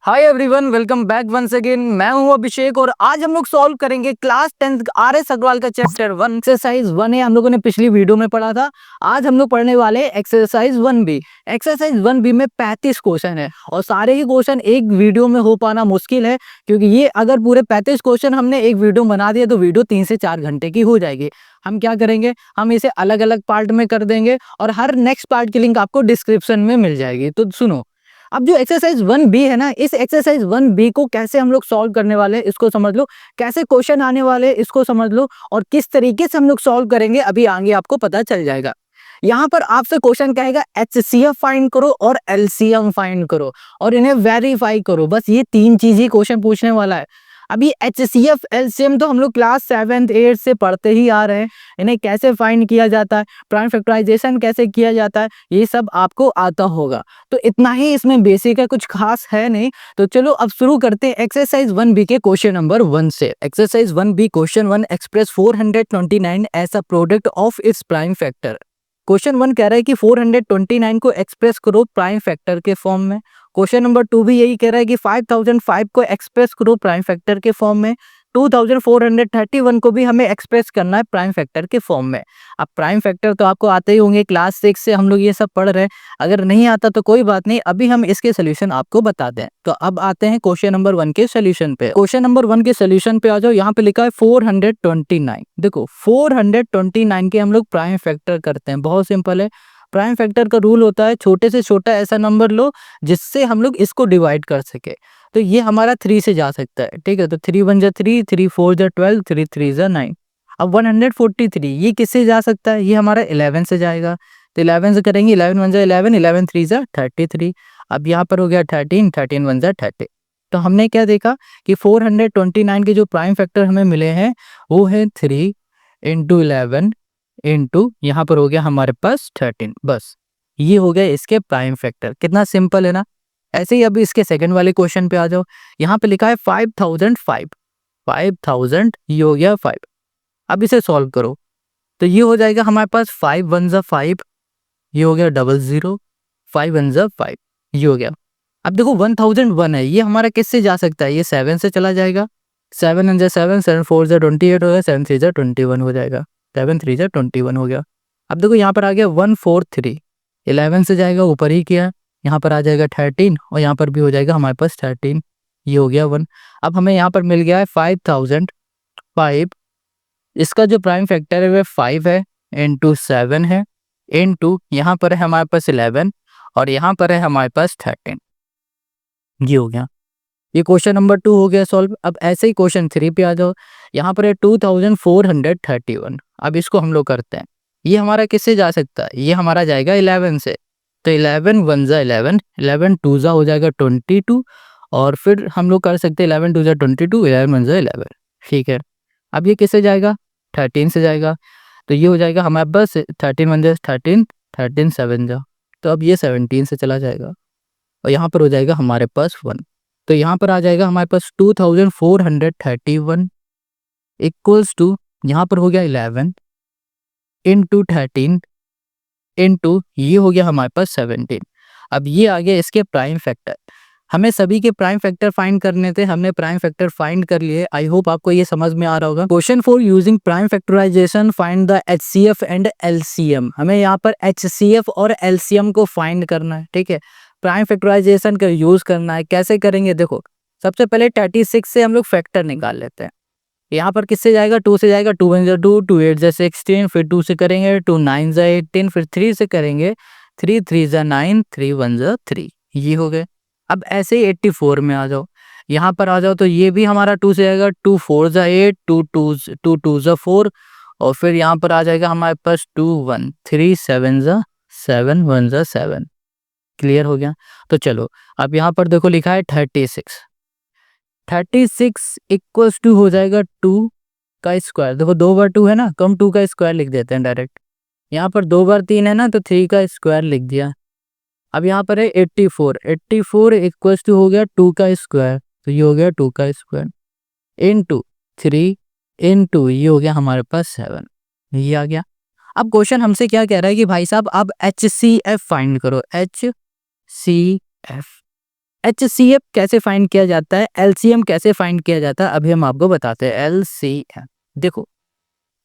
हाय everyone, welcome back once again. मैं हूं अभिषेक और आज हम लोग सॉल्व करेंगे क्लास 10th आर.एस. अग्रवाल का चैप्टर 1 एक्सरसाइज 1 है। हम लोगों ने पिछली वीडियो में पढ़ा था। आज हम लोग पढ़ने वाले एक्सरसाइज 1 बी। एक्सरसाइज 1 बी में 35 क्वेश्चन है और सारे ही क्वेश्चन एक वीडियो में हो पाना मुश्किल है, क्योंकि ये अगर पूरे 35 क्वेश्चन हमने एक वीडियो बना दिया तो वीडियो 3 से 4 घंटे की हो जाएगी। हम क्या करेंगे, हम इसे अलग अलग पार्ट में कर देंगे और हर नेक्स्ट पार्ट की लिंक आपको डिस्क्रिप्शन में मिल जाएगी। तो सुनो, अब जो एक्सरसाइज 1 बी है ना, इस एक्सरसाइज 1 बी को कैसे हम लोग सॉल्व करने वाले हैं इसको समझ लो, कैसे क्वेश्चन आने वाले हैं इसको समझ लो और किस तरीके से हम लोग सॉल्व करेंगे अभी आगे आपको पता चल जाएगा। यहाँ पर आपसे क्वेश्चन कहेगा एचसीएफ फाइंड करो और एलसीएम फाइंड करो और इन्हें वेरीफाई करो। बस ये तीन चीज ही क्वेश्चन पूछने वाला है। अभी एचसीएफ एलसीएम तो हम लोग क्लास 7th 8th से पढ़ते ही आ रहे हैं। इन्हें कैसे फाइंड किया जाता है, प्राइम फैक्टराइजेशन कैसे किया जाता है, ये सब आपको आता होगा। तो इतना ही इसमें बेसिक है, कुछ खास है नहीं। तो चलो अब शुरू करते हैं एक्सरसाइज 1 बी के क्वेश्चन नंबर 1 से। Exercise 1 B question 1, express 429 as a product of its prime factor. Question 1 कह रहा है कि 429 को एक्सप्रेस करो प्राइम फैक्टर के फॉर्म में। क्वेश्चन नंबर 2 भी यही कह रहा है कि 5005 को एक्सप्रेस करो प्राइम फैक्टर के फॉर्म में। 2431 को भी हमें एक्सप्रेस करना है प्राइम फैक्टर के फॉर्म में। अब प्राइम फैक्टर तो आपको आते ही होंगे, क्लास 6 से हम लोग ये सब पढ़ रहे हैं। अगर नहीं आता तो कोई बात नहीं, अभी हम इसके सोल्यूशन आपको बता दें। तो अब आते हैं क्वेश्चन नंबर 1 के सोल्यूशन पे। क्वेश्चन नंबर 1 के सोल्यूशन पे आ जाओ। यहाँ पे लिखा है 429। देखो 429 के हम लोग प्राइम फैक्टर करते हैं, बहुत सिंपल है। प्राइम फैक्टर का रूल होता है छोटे से छोटा ऐसा नंबर लो जिससे हम लोग इसको डिवाइड कर सके। तो ये हमारा 3 से जा सकता है, ठीक है। तो 3 1 जा 3, 3 4 जा 12, 3 3 जा 9। अब 143 ये किससे जा सकता है, ये हमारा 11 से जाएगा। तो 11 से करेंगे, 11 1 जा 11, 11 3 जा 33। अब यहाँ पर हो गया 13, 13 1 जा 30। तो हमने क्या देखा कि 429 के जो प्राइम फैक्टर हमें मिले हैं वो है 3 इंटू 11 इंटू यहाँ पर हो गया हमारे पास 13। बस ये हो गया इसके प्राइम फैक्टर। कितना सिंपल है ना। ऐसे ही अभी इसके सेकंड वाले क्वेश्चन पे आ जाओ। यहाँ पे लिखा है 5005, 5000 ये हो गया 5। अब इसे सॉल्व करो तो ये हो जाएगा हमारे पास 5 1 जा 5, ये हो गया 00, 5 1 जा 5, ये हो गया। अब देखो 1001 है, ये हमारा किससे जा सकता है, ये 7 से चला जाएगा। 7 1 जा 7, 7 4 जा 28 हो गया, 7 3 जा 21 हो जाएगा, 7 3 जा 21 हो गया। अब देखो यहाँ पर आ गया 143, 11 से जाएगा ऊपर ही किया, यहाँ पर आ जाएगा 13 और यहाँ पर भी हो जाएगा हमारे पास 13, ये हो गया 1। अब हमें यहाँ पर मिल गया है 5005। इसका जो प्राइम फैक्टर है वह 5 है इंटू 7 है इंटू यहाँ पर है हमारे पास 11 और यहाँ पर है हमारे पास 13, ये हो गया। ये क्वेश्चन नंबर 2 हो गया सॉल्व। अब ऐसे ही क्वेश्चन 3 पे आ जाओ। यहाँ पर है 2431। अब इसको हम लोग करते हैं। ये हमारा किससे जा सकता है, ये हमारा जाएगा 11 से। तो 11 1 जा 11, 11 2 जा हो जाएगा 22 और फिर हम लोग कर सकते हैं 11 2 जा 22, 11 1 जा 11, ठीक है। अब ये किससे जाएगा, 13 से जाएगा। तो ये हो जाएगा हमारे पास 13 1 जा 13, 13 7 जा, तो अब ये 17 से चला जाएगा और यहाँ पर हो जाएगा हमारे पास 1। तो यहाँ पर आ जाएगा हमारे पास 2431 इक्वल्स टू यहाँ पर हो गया 11 इंटू 13 इंटू ये हो गया हमारे पास 17। अब ये आ गया इसके प्राइम फैक्टर। हमें सभी के प्राइम फैक्टर फाइंड करने थे, हमने प्राइम फैक्टर फाइंड कर लिए। आई होप आपको ये समझ में आ रहा होगा। Question 4, using prime factorisation find the HCF and LCM. हमें यहाँ पर एचसीएफ और एलसीएम को फाइंड करना है, ठीक है। प्राइम फैक्टराइजेशन का यूज करना है। कैसे करेंगे, देखो सबसे पहले 36 से हम लोग फैक्टर निकाल लेते हैं। यहाँ पर किससे जाएगा, 2 से जाएगा। 2 1 जा 2, 2 8 जा 16, फिर 2 से करेंगे 2 9 जा 18, फिर 3 से करेंगे 3 3 जा 9, 3 1 जा 3, ये हो गए। अब ऐसे ही 84 में आ जाओ। यहाँ पर आ जाओ तो ये भी हमारा 2 से आएगा। 2 4 जा 8, 2 2 जा 4 और फिर यहाँ पर आ जाएगा हमारे पास 2 1 3 7 जा 7, 1 जा 7, क्लियर हो गया। तो चलो अब यहाँ पर देखो लिखा है 36, 36 इक्वल्स टू हो जाएगा 2 का स्क्वायर। देखो 2 बार 2 है ना, तो हम 2 का स्क्वायर लिख देते हैं डायरेक्ट। यहाँ पर 2 बार 3 है ना, तो 3 का स्क्वायर लिख दिया। अब यहाँ पर है 84, 84 इक्वल्स टू हो गया 2 का स्क्वायर, तो ये हो गया 2 का स्क्वायर इंटू 3 इंटू ये हो गया हमारे पास 7, ये आ गया। अब क्वेश्चन हमसे क्या कह रहा है कि भाई साहब आप HCF फाइंड करो, HCF। HCF कैसे फाइंड किया जाता है, LCM कैसे फाइंड किया जाता है, अभी हम आपको बताते हैं। LCM देखो,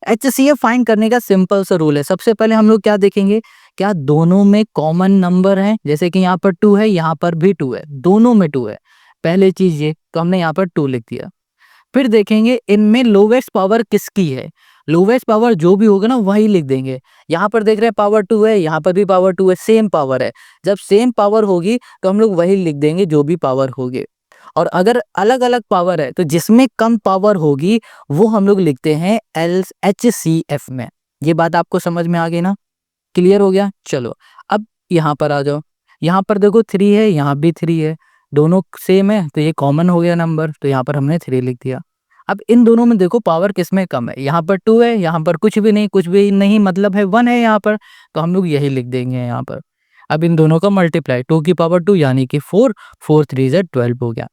HCF फाइंड करने का सिंपल सा रूल है। सबसे पहले हम लोग क्या देखेंगे, क्या दोनों में कॉमन नंबर है, जैसे कि यहाँ पर 2 है, यहाँ पर भी 2 है, दोनों में 2 है, पहले चीज ये, तो हमने यहाँ पर 2 लिख दिया। फिर देखेंगे इनमें लोवेस्ट पावर किसकी है, लोवेस्ट पावर जो भी होगा ना वही लिख देंगे। यहाँ पर देख रहे हैं पावर 2 है, यहाँ पर भी पावर 2 है, सेम पावर है। जब सेम पावर होगी तो हम लोग वही लिख देंगे जो भी पावर होगी। और अगर अलग अलग पावर है तो जिसमें कम पावर होगी वो हम लोग लिखते हैं HCF में। ये बात आपको समझ में आ गई ना, क्लियर हो गया। चलो अब यहाँ पर आ जाओ, यहाँ पर देखो 3 है, यहाँ भी 3 है, दोनों सेम है तो ये कॉमन हो गया नंबर, तो यहाँ पर हमने 3 लिख दिया। अब इन दोनों में देखो पावर किसमें कम है, यहाँ पर 2 है, यहाँ पर कुछ भी नहीं, कुछ भी नहीं मतलब है 1 है यहाँ पर, तो हम लोग यही लिख देंगे यहाँ पर। अब इन दोनों का मल्टीप्लाई 2 की पावर 2 यानी कि 4, 4 3 से 12 हो गया,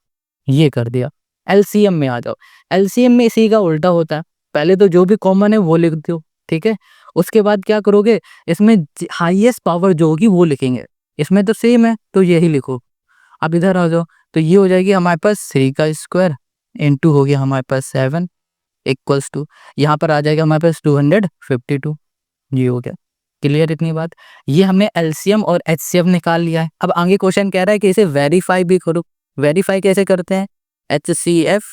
ये कर दिया। LCM में आ जाओ, LCM में इसी का उल्टा होता है, पहले तो जो भी कॉमन है वो लिख दो, ठीक है। उसके बाद क्या करोगे, इसमें हाईएस्ट पावर जो होगी वो लिखेंगे, इसमें तो सेम है तो यही लिखो। अब इधर आ जाओ, तो ये हो जाएगी हमारे पास 3 का स्क्वायर इंटू हो गया हमारे पास 7 इक्वल्स टू, यहाँ पर आ जाएगा हमारे पास 252, ये हो गया। क्लियर इतनी बात, ये हमने LCM और HCF निकाल लिया है। अब आगे क्वेश्चन कह रहा है कि इसे वेरीफाई भी करो। वेरीफाई कैसे करते हैं, HCF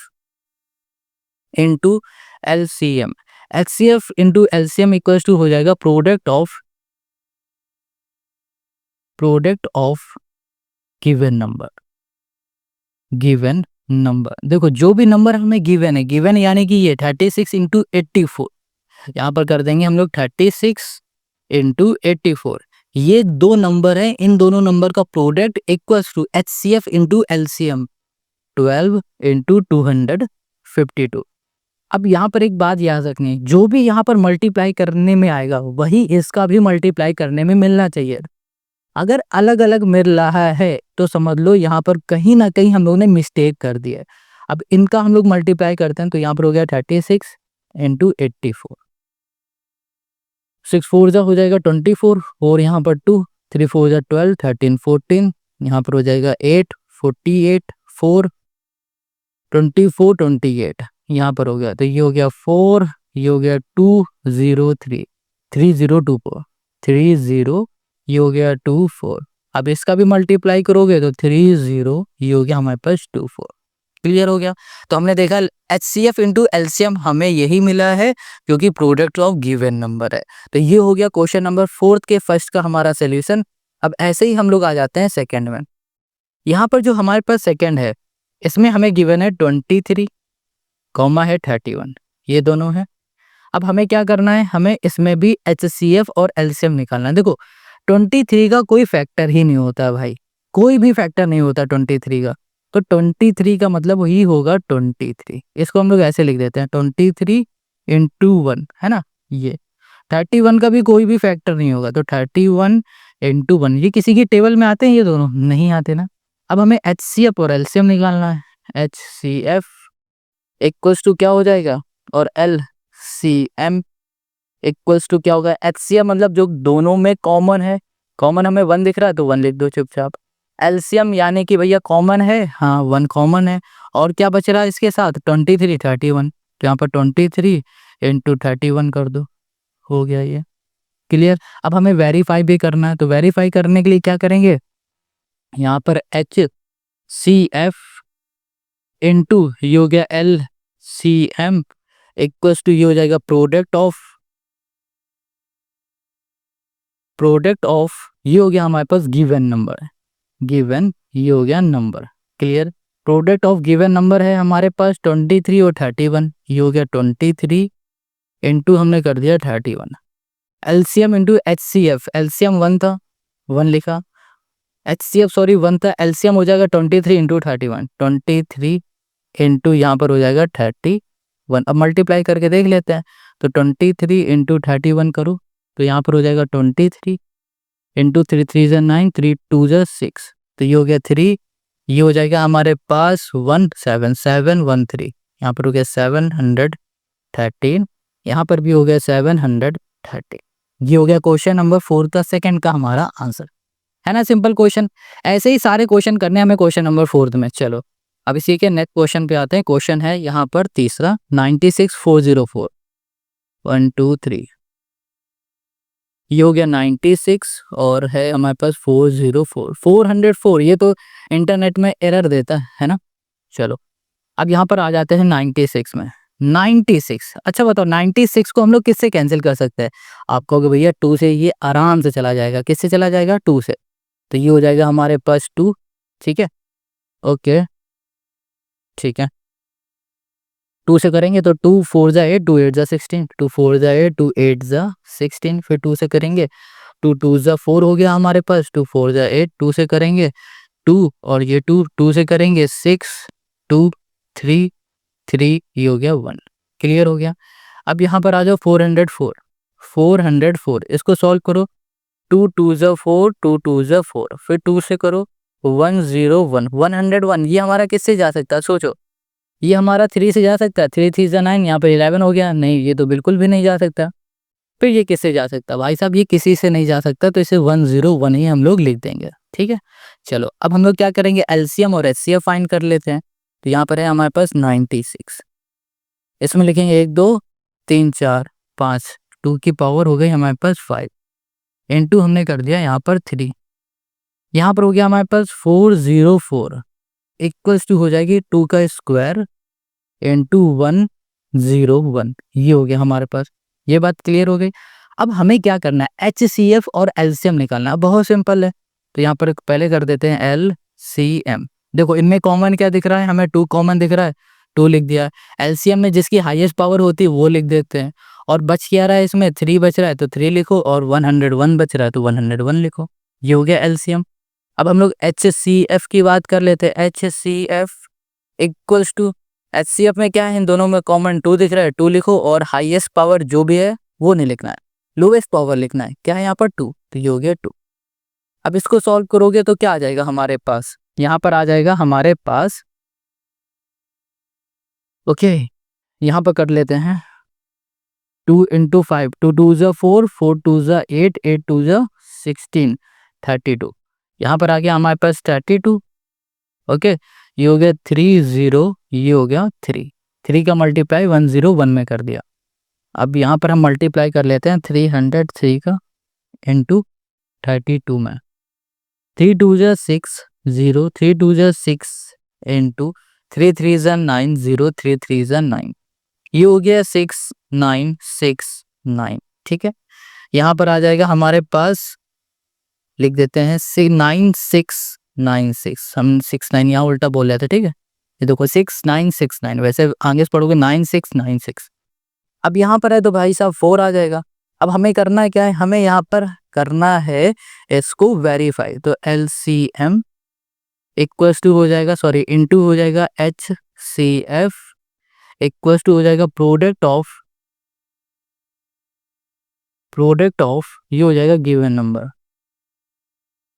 into LCM, HCF into LCM equals to हो जाएगा प्रोडक्ट ऑफ गिवन नंबर। देखो जो भी नंबर हमें गिवन है, गिवन यानी कि ये 36 इंटू 84, यहाँ पर कर देंगे हम लोग 36 इंटू 84, ये दो नंबर है, इन दोनों नंबर का product equals to HCF into LCM 12 into 252। अब यहाँ पर एक बात याद रखनी है, जो भी यहाँ पर मल्टीप्लाई करने में आएगा वही इसका भी मल्टीप्लाई करने में मिलना चाहिए। अगर अलग अलग मिल रहा है तो समझ लो यहाँ पर कहीं ना कहीं हम लोग ने मिस्टेक कर दी है। अब इनका हम लोग मल्टीप्लाई करते हैं तो यहाँ पर हो गया 36 इंटू 84, 6 4 जा हो जाएगा 24, और यहाँ पर 2 3 4 जा 12, 13 14, यहाँ पर हो जाएगा 8 48 4 24 28, यहाँ पर हो गया, तो ये हो गया 4, ये हो गया 203 3024 30, ये हो गया 24। अब इसका भी मल्टीप्लाई करोगे तो 30, ये हो गया हमारे पास 24। क्लियर हो गया। तो हमने देखा HCF इंटू LCM हमें यही मिला है क्योंकि प्रोडक्ट ऑफ गिवन नंबर है। तो ये हो गया क्वेश्चन नंबर 4 के फर्स्ट का हमारा सोल्यूशन। अब ऐसे ही हम लोग आ जाते हैं सेकंड में। यहाँ पर जो हमारे पास सेकंड है इसमें हमें गिवन है 23 कॉमा है 31, ये दोनों है। अब हमें क्या करना है, हमें इसमें भी HCF और LCM निकालना है। देखो 23 का कोई फैक्टर ही नहीं होता भाई, कोई भी फैक्टर नहीं होता 23 का, तो 23 का मतलब वही होगा 23। इसको हम लोग ऐसे लिख देते हैं 23 इंटू 1, है ना। ये 31 का भी कोई भी फैक्टर नहीं होगा, तो 31 इंटू 1, ये किसी की टेबल में आते हैं, ये दोनों नहीं आते ना। अब हमें HCF और LCM निकालना है। HCF इक्वल्स टू क्या हो जाएगा, और LCM इक्वल्स टू क्या होगा, HCF मतलब जो दोनों में कॉमन है, कॉमन हमें 1 दिख रहा है तो 1 लिख दो चुपचाप। LCM यानी कि भैया कॉमन है, हाँ 1 कॉमन है, और क्या बच रहा है इसके साथ 23 31, तो यहाँ पर 23 इंटू 31 कर दो, हो गया ये। क्लियर। अब हमें वेरीफाई भी करना है, तो वेरीफाई करने के लिए क्या करेंगे, यहाँ पर HCF इंटू ये हो गया LCM इक्वल्स टू ये हो जाएगा प्रोडक्ट ऑफ ये हो गया हमारे पास गिवन नंबर है, गिवन ये हो गया number. Clear. Product of given number है हमारे पास 23 और 31, ये हो गया 23 इंटू हमने कर दिया 31। LCM इंटू HCF, LCM 1 था 1 लिखा, HCF सॉरी 1 था, LCM हो जाएगा 23 इंटू 31, 23 इंटू यहाँ पर हो जाएगा 31। अब मल्टीप्लाई करके देख लेते हैं, तो 23 इंटू 31 करो तो यहाँ पर हो जाएगा 23 इंटू 3 3 ज़ा 9, 3 2 ज़ा 6, तो ये हो गया 3, ये हो जाएगा हमारे पास 17713, यहाँ पर हो गया 713, यहाँ पर भी हो गया 713। ये हो गया क्वेश्चन नंबर 4 का सेकंड का हमारा आंसर। है ना सिंपल क्वेश्चन। ऐसे ही सारे क्वेश्चन करने हमें क्वेश्चन नंबर 4 में। चलो अब इसी के नेक्स्ट क्वेश्चन पे आते हैं। क्वेश्चन है यहाँ पर तीसरा 96404 1 2 3, ये हो गया 96 और है हमारे पास 404 404। ये तो इंटरनेट में एरर देता है ना। चलो अब यहाँ पर आ जाते हैं 96 में। 96, अच्छा बताओ 96 को हम लोग किससे कैंसिल कर सकते हैं? आप कहोगे भैया 2 से ये आराम से चला जाएगा। किससे चला जाएगा? 2 से। तो ये हो जाएगा हमारे पास 2, ठीक है, ओके ठीक है। 2 से करेंगे तो 2 4 जा 8, 2 8 जा 16, 2 4 जा 8, 2 8 जा 16। फिर 2 से करेंगे 2 2 जा 4 हो गया हमारे पास, 2 4 जा 8, 2 से करेंगे 2 और ये 2 2 से करेंगे 6 2 3 3, ये हो गया 1। क्लियर हो गया। अब यहाँ पर आ जाओ 404 404, इसको सॉल्व करो। 2 2 जा 4, 2 2 जा 4, फिर 2 से करो 101 101। ये हमारा किससे जा सकता है सोचो? ये हमारा 3 से जा सकता है, 3 3 जा 9, यहाँ पर 11 हो गया। नहीं, ये तो बिल्कुल भी नहीं जा सकता। फिर ये किससे जा सकता? भाई साहब ये किसी से नहीं जा सकता, तो इसे 101 ही हम लोग लिख देंगे, ठीक है। चलो अब हम लोग क्या करेंगे, एलसीएम और एचसीएफ फाइंड कर लेते हैं। तो यहाँ पर है हमारे पास 96, इसमें लिखेंगे 1 2 3 4 5, 2 की पावर हो गई हमारे पास 5, इनटू हमने कर दिया यहाँ पर 3, यहाँ पर हो गया हमारे पास 404 इक्वल्स टू हो जाएगी 2 का स्क्वायर इनटू 101। ये हो गया हमारे पास। ये बात क्लियर हो गई। अब हमें क्या करना है, एचसीएफ और एलसीएम निकालना है। बहुत सिंपल है। तो यहाँ पर पहले कर देते हैं एलसीएम। देखो इनमें कॉमन क्या दिख रहा है, हमें 2 कॉमन दिख रहा है, 2 लिख दिया। एलसीएम में जिसकी हाईएस्ट पावर होती है वो लिख देते हैं। और बच क्या रहा है, इसमें 3 बच रहा है तो 3 लिखो, और 101 बच रहा है तो 101 लिखो। ये हो गया एलसीएम। अब हम लोग एचसीएफ की बात कर लेते हैं। एचसीएफ इक्वल्स टू, एचसीएफ में क्या है, इन दोनों में कॉमन 2 दिख रहा है, 2 लिखो, और हाईएस्ट पावर जो भी है वो नहीं लिखना है, लोवेस्ट पावर लिखना है। क्या है यहाँ पर 2, तो ये हो गया 2। अब इसको सॉल्व करोगे तो क्या आ जाएगा हमारे पास, यहाँ पर आ जाएगा हमारे पास, ओके यहाँ पर कर लेते हैं 2 इंटू 5, 2 2 जा 4, 4 2 जा 8, 8 2 जा 16, 32। यहाँ पर आ गया हमारे पास 32, ओके। ये हो गया 30, ये हो गया 3, 3 का मल्टीप्लाई 101 में कर दिया। अब यहाँ पर हम मल्टीप्लाई कर लेते हैं 303 का इंटू 32 में। 3 2 जा 6 0, 3 2 जा 6 इंटू 3 3 जा 9 0, 3 3 जा 9, ये हो गया 6969, ठीक है। यहाँ पर आ जाएगा हमारे पास, लिख देते हैं 9696। हम 69 यहाँ उल्टा बोल रहे थे, ठीक है। ये देखो 6969, वैसे आगे से पढ़ोगे 9696। अब यहाँ पर है तो भाई साहब 4 आ जाएगा। अब हमें करना क्या है, हमें यहाँ पर करना है इसको वेरीफाई। तो एलसीएम इक्वल्स टू हो जाएगा, सॉरी इनटू हो जाएगा एचसीएफ इक्वल्स टू हो जाएगा प्रोडक्ट ऑफ ये हो जाएगा गिवन नंबर,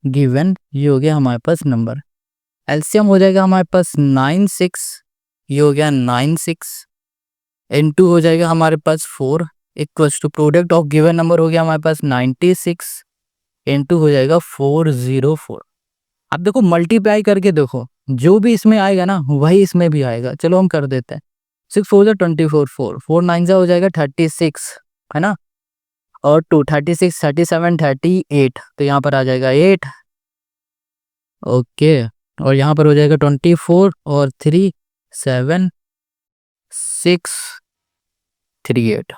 गिवन ये हो गया हमारे पास नंबर। एलसीएम हो जाएगा हमारे पास 96, ये हो गया 96 इनटू हो जाएगा हमारे पास 4 equals to product of given number हो गया हमारे पास 96 इनटू हो जाएगा 404। अब देखो मल्टीप्लाई करके देखो, जो भी इसमें आएगा ना वही इसमें भी आएगा। चलो हम कर देते हैं। 6 4 जा 24, 4 4 9 जा हो जाएगा 36, है ना, और 2 36 37 38, तो यहाँ पर आ जाएगा 8, ओके। और यहाँ पर हो जाएगा 24 और 3 7 6 3 8,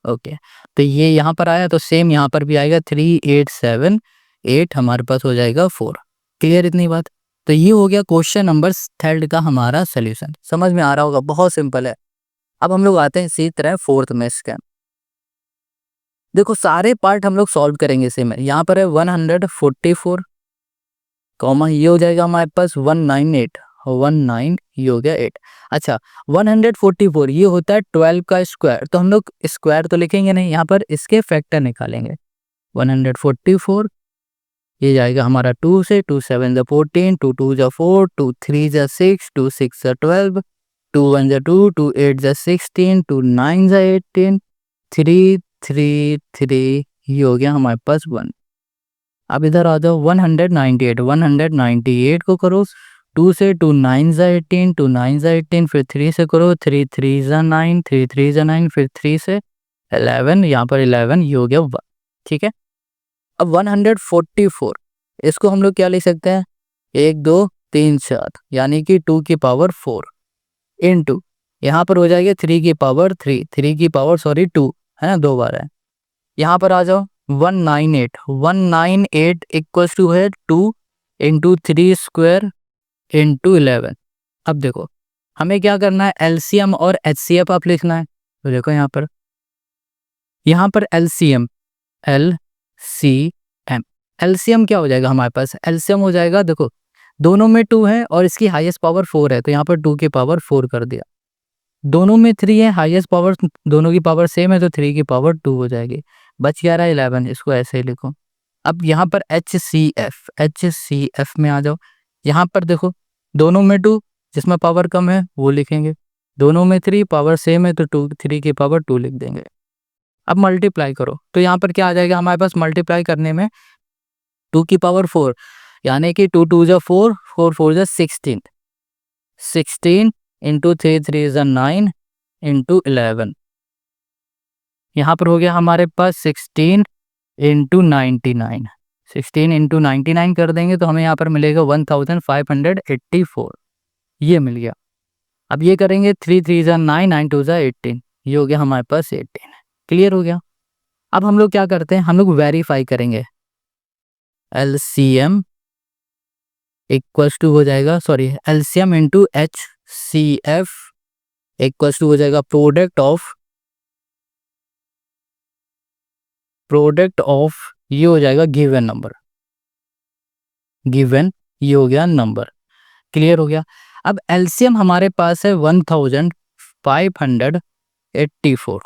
ओके। तो ये यहाँ पर आया तो सेम यहाँ पर भी आएगा 3 8 7 8, हमारे पास हो जाएगा 4। क्लियर इतनी बात? तो ये हो गया क्वेश्चन नंबर 3 का हमारा सोल्यूशन। समझ में आ रहा होगा, बहुत सिंपल है। अब हम लोग आते हैं इसी तरह 4th में इसके। देखो सारे पार्ट हम लोग सॉल्व करेंगे सेम है। यहाँ पर है 144 कॉमा, ये हो जाएगा हमारे पास 198 19, ये हो गया 8। अच्छा 144 ये होता है 12 का स्क्वायर, तो हम लोग स्क्वायर तो लिखेंगे नहीं, यहाँ पर इसके फैक्टर निकालेंगे। 144 ये जाएगा हमारा 2 से, 2 7 जा 14, 2 2 जा 4, 2 3 जा 6, 2 6 जा 12, 2 1 जा 2, 2 8 जा 16, 2 9 जा 18, 3 3 3, ये हो गया हमारे पास 1। अब इधर आ जाओ 198, 198 को करो 2 से, 2 9 ज़ा 18, 2 9 ज़ा 18, फिर 3 से करो, 3 3 ज़ा 9, 3 3 ज़ा 9, फिर 3 से 11, यहाँ पर 11, ये हो गया 1। ठीक है, अब 144 इसको हम लोग क्या लिख सकते हैं, 1 2 3 4 यानी कि 2 की पावर 4 इनटू यहाँ पर हो जाएगा 3 की पावर 3, 3 की पावर सॉरी 2 है ना, 2 बार है। यहाँ पर आ जाओ 198, 198 इक्वल्स टू है 2 इंटू 3 स्क्वायर इंटू 11। अब देखो हमें क्या करना है, एलसीएम और एचसीएफ आप लिखना है। तो देखो यहाँ पर एलसीएम, एलसीएम, एलसीएम क्या हो जाएगा हमारे पास, एलसीएम हो जाएगा, देखो दोनों में 2 है और इसकी हाईएस्ट पावर 4 है, तो यहाँ पर 2 की पावर 4 कर दिया। दोनों में 3 है, हाईएस्ट पावर दोनों की पावर सेम है, तो 3 की पावर 2 हो जाएगी। बच गया रहा 11, इसको ऐसे ही लिखो। अब यहाँ पर एचसीएफ, एचसीएफ में आ जाओ। यहाँ पर देखो दोनों में 2, जिसमें पावर कम है वो लिखेंगे, दोनों में 3 पावर सेम है, तो 2 3 की पावर 2 लिख देंगे। अब मल्टीप्लाई करो तो यहाँ पर क्या आ जाएगा हमारे पास, मल्टीप्लाई करने में 2 की पावर 4 यानी कि 2 2 ज़ा 4, 4 4 ज़ा 16, 16 इंटू 3 3 ज़ा 9 इंटू 11। यहाँ पर हो गया हमारे पास 16 इंटू 99, 16 इंटू 99 कर देंगे तो हमें यहाँ पर मिलेगा 1584, ये मिल गया। अब ये करेंगे 3 3 ज़ा 9, 9 2 ज़ा 18, ये हो गया हमारे पास 18। क्लियर हो गया। अब हम लोग क्या करते हैं, हम लोग वेरीफाई करेंगे। एलसीएम इक्वल्स टू हो जाएगा, sorry LCM into HCF equals to हो जाएगा प्रोडक्ट ऑफ ये हो जाएगा गिवन नंबर, गिवन ये हो गया नंबर। क्लियर हो गया। अब एलसीएम हमारे पास है 1584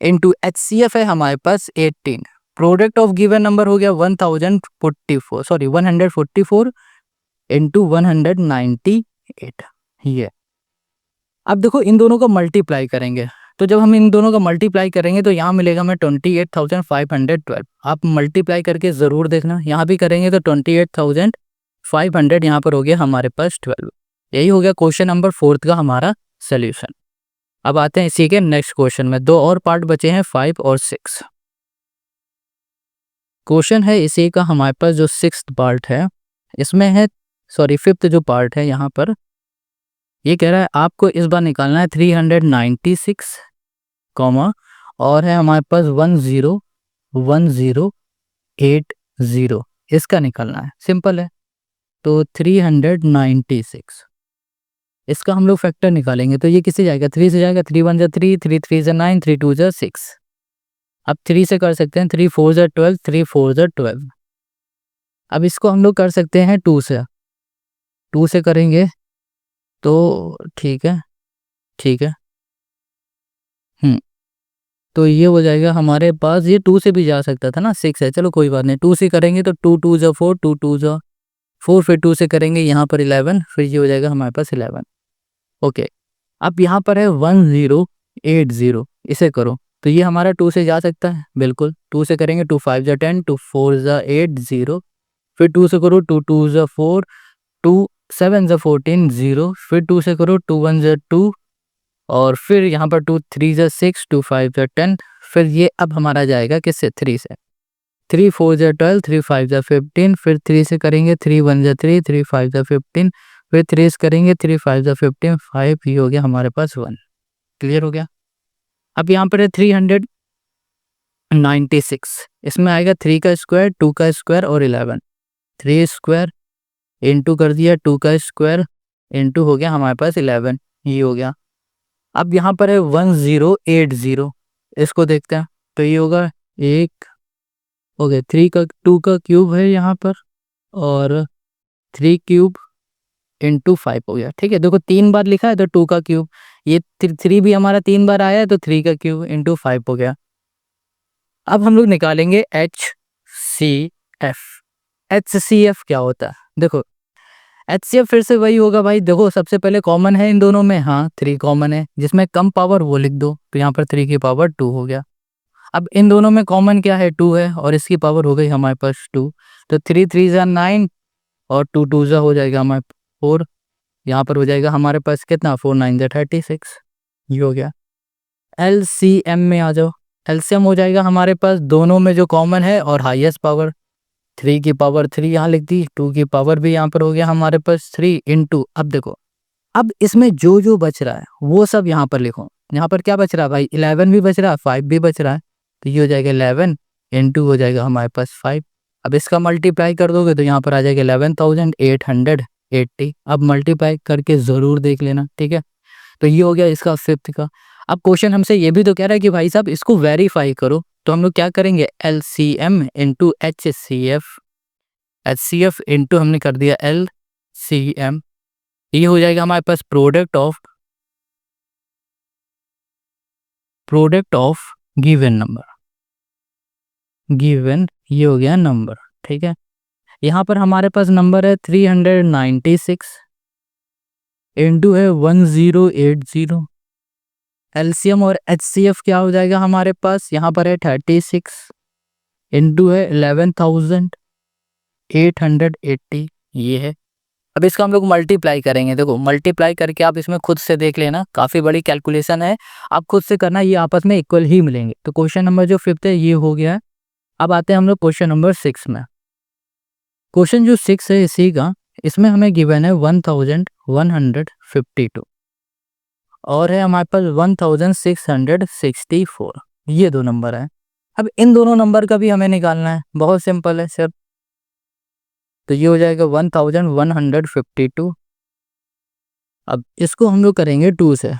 इंटू एचसीएफ है हमारे पास 18, प्रोडक्ट ऑफ गिवन नंबर हो गया 1044, सॉरी 144 इंटू 198, ये। अब देखो इन दोनों को मल्टीप्लाई करेंगे, तो जब हम इन दोनों का मल्टीप्लाई करेंगे तो यहाँ मिलेगा हमें 28,512। आप मल्टीप्लाई करके ज़रूर देखना, यहाँ भी करेंगे तो 28,500 यहाँ पर हो गया हमारे पास 12। यही हो गया क्वेश्चन नंबर 4 का हमारा सोल्यूशन। अब आते हैं इसी के नेक्स्ट क्वेश्चन में, 2 और पार्ट बचे हैं 5 और 6। क्वेश्चन है इसी का हमारे पास जो 6th पार्ट है, इसमें है सॉरी 5th जो पार्ट है, यहाँ पर ये कह रहा है आपको इस बार निकालना है 396 कॉमा और है हमारे पास 101080, इसका निकालना है। सिंपल है, तो 396 इसका हम लोग फैक्टर निकालेंगे तो ये किससे जाएगा, 3 से जाएगा, 3 1 जा 3, 3 3 जा 9, 3 2 जा 6। अब 3 से कर सकते हैं, 3 4 जा 12, 3 4 जा 12। अब इसको हम लोग कर सकते हैं 2 से, 2 से करेंगे तो ठीक है, ठीक है। तो ये हो जाएगा हमारे पास, ये 2 से भी जा सकता था ना, 6 है, चलो कोई बात नहीं। 2 से करेंगे तो 2 2 जा 4, 2 2 जा 4, फिर 2 से करेंगे यहाँ पर 11, फिर ये हो जाएगा हमारे पास 11। ओके, अब यहाँ पर है 1080, इसे करो तो ये हमारा 2 से जा सकता है, बिल्कुल। 2 से करेंगे 2 5 जा 10, 2 4 जा 80, फिर 2 से करो 2 2 जा 4, 2 7 जा 14, 0, फिर 2 से करो 2 1 जा 2, और फिर यहाँ पर 2 3 जा 6, 2 5 जा 10, फिर ये अब हमारा जाएगा किससे, 3 से। 3 4 जा 12, 3 5 जा 15, फिर 3 से करेंगे 3 1 जा 3, 3 5 जा 15, फिर 3 से करेंगे 3 5 जा 15, 5, ये हो गया हमारे पास 1। क्लियर हो गया। अब यहाँ पर है 396, इसमें आएगा 3 का स्क्वायर, 2 का स्क्वायर और 11, 3 स्क्वायर इंटू कर दिया 2 का स्क्वायर इंटू हो गया हमारे पास 11, ये हो गया। अब यहाँ पर है 1080, इसको देखते हैं तो ये होगा 1 हो गया, 3 का 2 का क्यूब है यहाँ पर, और 3 क्यूब इंटू 5 हो गया। ठीक है, देखो 3 बार लिखा है तो 2 का क्यूब, ये 3 भी हमारा 3 बार आया है तो 3 का क्यूब इंटू 5 हो गया। अब हम लोग निकालेंगे HCF। HCF क्या होता है, देखो HCF फिर से वही होगा भाई, देखो सबसे पहले कॉमन है इन दोनों में, हाँ 3 कॉमन है, जिसमें कम पावर वो लिख दो, तो यहाँ पर 3 की पावर 2 हो गया। अब इन दोनों में कॉमन क्या है, 2 है और इसकी पावर हो गई हमारे पास 2, तो 3 3 जा 9 और 2 2 जा हो जाएगा हमारे 4। यहाँ पर हो जाएगा हमारे पास कितना, 4 9 जा 36, ये हो गया। एलसीएम में आ जाओ, एलसीएम हो जाएगा हमारे पास दोनों में जो कॉमन है और हाईएस्ट पावर, 3 की पावर 3 यहाँ लिख दी, 2 की पावर भी यहाँ पर हो गया हमारे पास 3 इंटू, अब देखो अब इसमें जो जो बच रहा है वो सब यहाँ पर लिखो। यहाँ पर क्या बच रहा है भाई, 11 भी बच रहा है, 5 भी बच रहा है, तो ये हो जाएगा 11 इंटू हो जाएगा हमारे पास 5। अब इसका मल्टीप्लाई कर दोगे तो यहाँ पर आ जाएगा 11,880। अब मल्टीप्लाई करके ज़रूर देख लेना, ठीक है। तो ये हो गया इसका फिफ्थ का। अब क्वेश्चन हमसे ये भी तो कह रहा है कि भाई साहब इसको वेरीफाई करो, तो हम लोग क्या करेंगे, LCM इंटू HCF इंटू हमने कर दिया LCM, ये हो जाएगा हमारे पास product of given number, given ये हो गया नंबर, ठीक है। यहाँ पर हमारे पास नंबर है 396 इंटू है 1080। एलसीएम और HCF क्या हो जाएगा हमारे पास, यहाँ पर है 36 इंटू है 11,880, ये है। अब इसका हम लोग मल्टीप्लाई करेंगे, देखो मल्टीप्लाई करके आप इसमें खुद से देख लेना, काफ़ी बड़ी कैलकुलेशन है, आप खुद से करना, ये आपस में इक्वल ही मिलेंगे। तो क्वेश्चन नंबर जो फिफ्थ है ये हो गया है। अब आते हैं हम लोग क्वेश्चन नंबर 6 में। क्वेश्चन जो 6 है इसी का, इसमें हमें गिवन है 1152 और है हमारे पास 1664, ये दो नंबर है। अब इन दोनों नंबर का भी हमें निकालना है, बहुत सिंपल है सर। तो ये हो जाएगा 1152। अब इसको हम लोग करेंगे 2 से,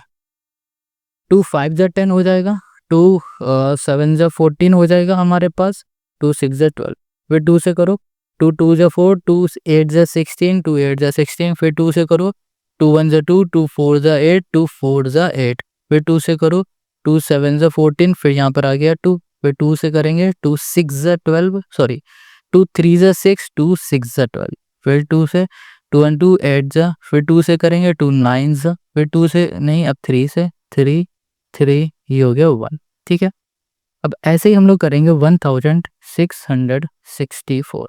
2 5 जा 10 हो जाएगा, 2 7 जा 14 हो जाएगा हमारे पास, 2 6 जा 12, फिर 2 से करो, 2 2 जा 4, 2 8 जा 16, 2 8 जा 16, फिर 2 से करो, 2 1 जा 2, 2 4 जा 8, 2 4 जा 8, फिर 2 से करो, 2 7 जा 14, फिर यहाँ पर आ गया 2, फिर 2 से करेंगे, 2 6 जा 12, सॉरी 2 3 जा 6, 2 6 जा 12, फिर 2 से 2 1 2 8 जा, फिर 2 से करेंगे 2 9 जा, फिर 2 से नहीं, अब 3 से 3 3, ये हो गया 1, ठीक है। अब ऐसे ही हम लोग करेंगे 1664,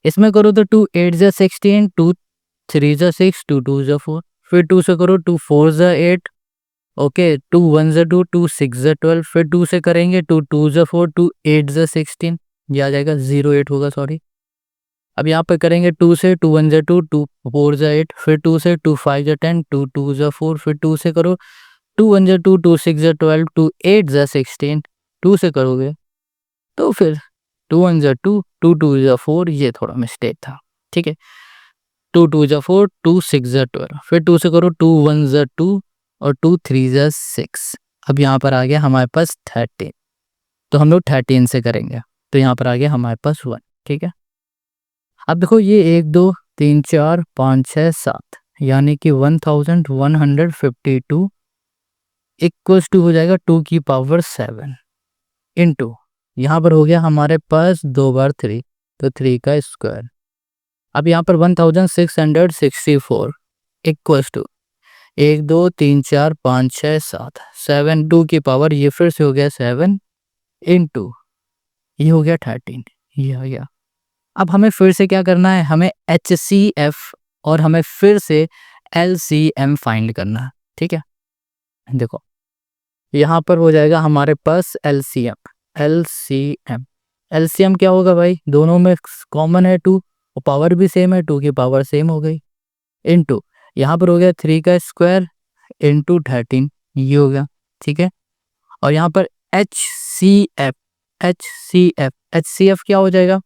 इसमें करो तो 2 8 जा 16, 2 3 जा 6, 2 2 जा 4, फिर 2 से करो 2 4 जा 8, ओके 2 1 जा 2, 2 6 जा 12, फिर 2 से करेंगे 2 2 जा 4, 2 8 जा 16, ये आ जाएगा 08 होगा, सॉरी। अब यहाँ पे करेंगे 2 से 2 1 जा 2, 2 4 जा 8, फिर 2 से 2 5 जा 10, 2 2 जा 4, फिर 2 से करो 2 1 जा 2, 2 6 जा 12, 2 8 जा 16, 2 से करोगे तो फिर 2 1 जा 2, 2 2 जा 4, ये थोड़ा मिस्टेक था, ठीक है। 2 2 जा 4, 2 6 जा 12, फिर 2 से करो 2 1 जा 2 और 2 3 जा 6। अब यहाँ पर आ गया हमारे पास 13, तो हम लोग 13 से करेंगे, तो यहाँ पर आ गया हमारे पास 1, ठीक है। अब देखो ये 1 2 3 4 5 6 7, यानी कि 1152 इक्वल्स टू हो जाएगा 2 की पावर 7 इंटू, यहाँ पर हो गया हमारे पास 2 बार 3, तो 3 का स्क्वायर। अब यहाँ पर 1664 इक्वल्स टू 1 2 3 4 5 6 7 7, 2 की पावर ये फिर से हो गया 7 इंटू, ये हो गया 13, ये आ गया। अब हमें फिर से क्या करना है, हमें HCF और हमें फिर से LCM फाइंड करना है, ठीक है। देखो यहाँ पर हो जाएगा हमारे पास LCM क्या होगा भाई, दोनों में कॉमन है 2 और पावर भी सेम है, 2 की पावर सेम हो गई इंटू, यहाँ पर हो गया 3 का स्क्वायर इंटू 13, ये हो गया, ठीक है। और यहाँ पर HCF क्या हो जाएगा,